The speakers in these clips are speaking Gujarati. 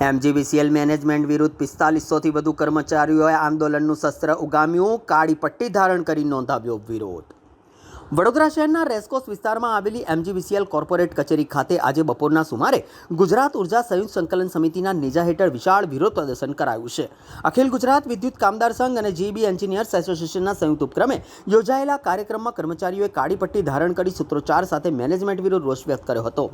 MGVCL મેનેજમેન્ટ વિરુદ્ધ 4500થી વધુ કર્મચારીઓએ આંદોલનનું શસ્ત્ર ઉગામ્યું, કાળી પટ્ટી ધારણ કરી નોંધાવ્યો વિરોધ। વડોદરા શહેરના રેસકોર્સ વિસ્તારમાં આવેલી MGVCL કોર્પોરેટ કચેરી ખાતે આજે બપોરના સુમારે ગુજરાત ઉર્જા સંયુક્ત સંકલન સમિતિના નેજા હેઠળ વિશાળ વિરોધ પ્રદર્શન કરાયું છે। અખિલ ગુજરાત વિદ્યુત કામદાર સંઘ અને GEB એન્જિનિયર્સ એસોસિએશનના સંયુક્ત ઉપક્રમે યોજાયેલા કાર્યક્રમમાં કર્મચારીઓએ કાળી પટ્ટી ધારણ કરી સૂત્રોચ્ચાર સાથે મેનેજમેન્ટ વિરુદ્ધ રોષ વ્યક્ત કર્યો હતો।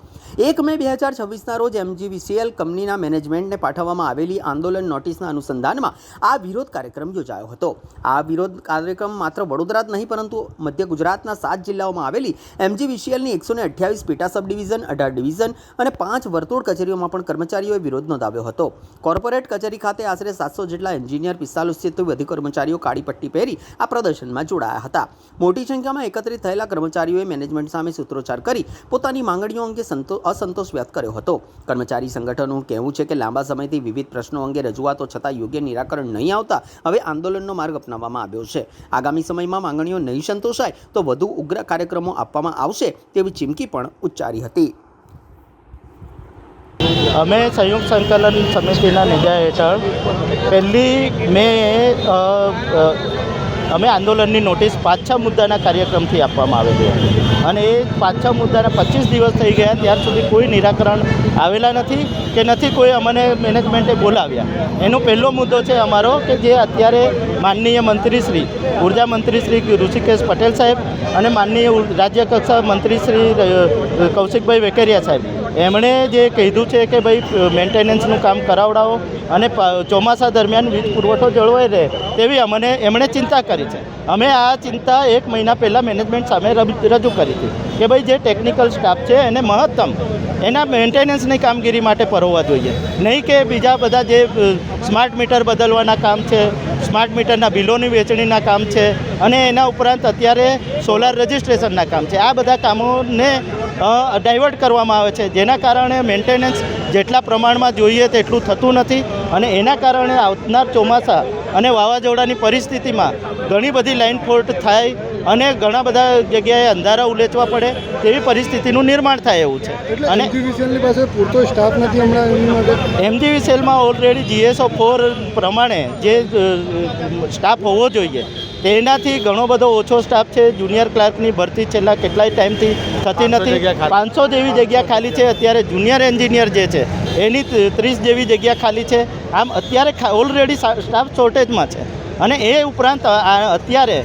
1 મે 2026ના રોજ MGVCL કંપનીના મેનેજમેન્ટને પાઠવવામાં આવેલી આંદોલન નોટિસના અનુસંધાનમાં આ વિરોધ કાર્યક્રમ યોજાયો હતો। આ વિરોધ કાર્યક્રમ માત્ર વડોદરા જ નહીં પરંતુ મધ્ય ગુજરાતના 7 જિલ્લાઓમાં આવેલી MGVCLની 128 પેટા સબ ડિવિઝન, 18 ડિવિઝન અને 5 વર્તુળ કચેરીઓમાં પણ કર્મચારીઓએ વિરોધ નોંધાવ્યો હતો। કોર્પોરેટ કચેરી ખાતે આશરે 700 જેટલા એન્જિનિયર, 45થી વધુ કર્મચારીઓ કાળી પટ્ટી પહેરી આ પ્રદર્શનમાં જોડાયા હતા। મોટી સંખ્યામાં એકત્રિત થયેલા કર્મચારીઓએ મેનેજમેન્ટ સામે સૂત્રોચ્ચાર કરી પોતાની માંગણીઓ અંગે અસંતોષ વ્યક્ત કર્યો હતો। કર્મચારી સંગઠનોનું કહેવું છે કે લાંબા સમયથી વિવિધ પ્રશ્નો અંગે રજૂઆતો છતાં યોગ્ય નિરાકરણ નહીં આવતા હવે આંદોલનનો માર્ગ અપનાવવામાં આવ્યો છે। આગામી સમયમાં માંગણીઓ નહીં સંતોષાય તો વધુ ઉગ્ર કાર્યક્રમો આપવામાં આવશે તેવી ચીમકી પણ ઉચ્ચારી હતી। અમે સંયુક્ત સંકલન સમિતિના નેજા હેઠળ 1 મે અમે આંદોલનની નોટિસ 5-6 મુદ્દાના કાર્યક્રમથી આપવામાં આવેલી હતી અને એ 5-6 મુદ્દાના 25 દિવસ થઈ ગયા, ત્યાર સુધી કોઈ નિરાકરણ આવેલા નથી કે નથી કોઈ અમને મેનેજમેન્ટે બોલાવ્યા। એનો પહેલો મુદ્દો છે અમારો કે જે અત્યારે માનનીય મંત્રીશ્રી ઉર્જા મંત્રીશ્રી ઋષિકેશ પટેલ સાહેબ અને માનનીય રાજ્ય કક્ષા મંત્રીશ્રી કૌશિકભાઈ વેકરિયા સાહેબ એમણે જે કીધું છે કે ભાઈ મેન્ટેનન્સનું કામ કરાવડાવો અને ચોમાસા દરમિયાન વીજ પુરવઠો જળવાઈ રહે તેવી એમણે ચિંતા કરી છે। અમે આ ચિંતા 1 મહિના પહેલાં મેનેજમેન્ટ સામે રજૂ કરી હતી કે ભાઈ જે ટેકનિકલ સ્ટાફ છે એને મહત્તમ એના મેન્ટેનન્સની કામગીરી માટે પરોવવા જોઈએ, નહીં કે બીજા બધા જે સ્માર્ટ મીટર બદલવાના કામ છે, સ્માર્ટ મીટરના બિલોની વેચણીના કામ છે અને એના ઉપરાંત અત્યારે સોલાર રજિસ્ટ્રેશનના કામ છે। આ બધા કામોને ડાયવર્ટ કરવામાં આવે છે, જેના કારણે મેન્ટેનન્સ જેટલા પ્રમાણમાં જોઈએ તેટલું થતું નથી અને એના કારણે આવનાર ચોમાસા અને વાવાઝોડાની પરિસ્થિતિમાં ઘણી બધી લાઇન ફોલ્ટ થાય અને ઘણા બધા જગ્યાએ અંધારા ઉલેચવા પડે તેવી પરિસ્થિતિનું નિર્માણ થાય એવું છે। અને MGVCLની પાસે પૂરતો સ્ટાફ નથી હમણાં એની માટે। MGVCLમાં ઓલરેડી GSO4 પ્રમાણે જે સ્ટાફ હોવો જોઈએ તેનાથી ઘણો બધો ઓછો સ્ટાફ છે। જુનિયર ક્લાર્કની ભરતી છેલ્લા કેટલાય ટાઈમથી થતી નથી। 500 જેવી જગ્યા ખાલી છે। અત્યારે જુનિયર એન્જિનિયર જે છે એની 30 જેવી જગ્યા ખાલી છે। આમ અત્યારે ઓલરેડી સ્ટાફ શોર્ટેજમાં છે અને એ ઉપરાંત અત્યારે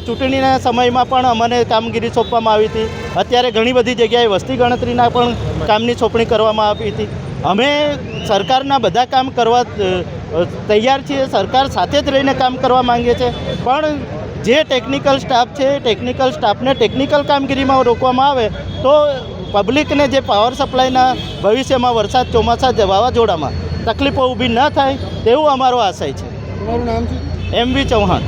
ચૂંટણીના સમયમાં પણ અમને કામગીરી સોંપવામાં આવી હતી। અત્યારે ઘણી બધી જગ્યાએ વસ્તી ગણતરીના પણ કામની સોંપણી કરવામાં આવી હતી। અમે સરકારના બધા કામ કરવા તૈયાર છીએ, સરકાર સાથે જ રહીને કામ કરવા માંગીએ છીએ, પણ જે ટેકનિકલ સ્ટાફ છે ટેકનિકલ સ્ટાફને ટેકનિકલ કામગીરીમાં રોકવામાં આવે તો પબ્લિકને જે પાવર સપ્લાયના ભવિષ્યમાં વરસાદ, ચોમાસા, વાવાઝોડામાં તકલીફો ઊભી ન થાય તેવું અમારો આશય છે। તમારું નામ છે? MV ચૌહાણ।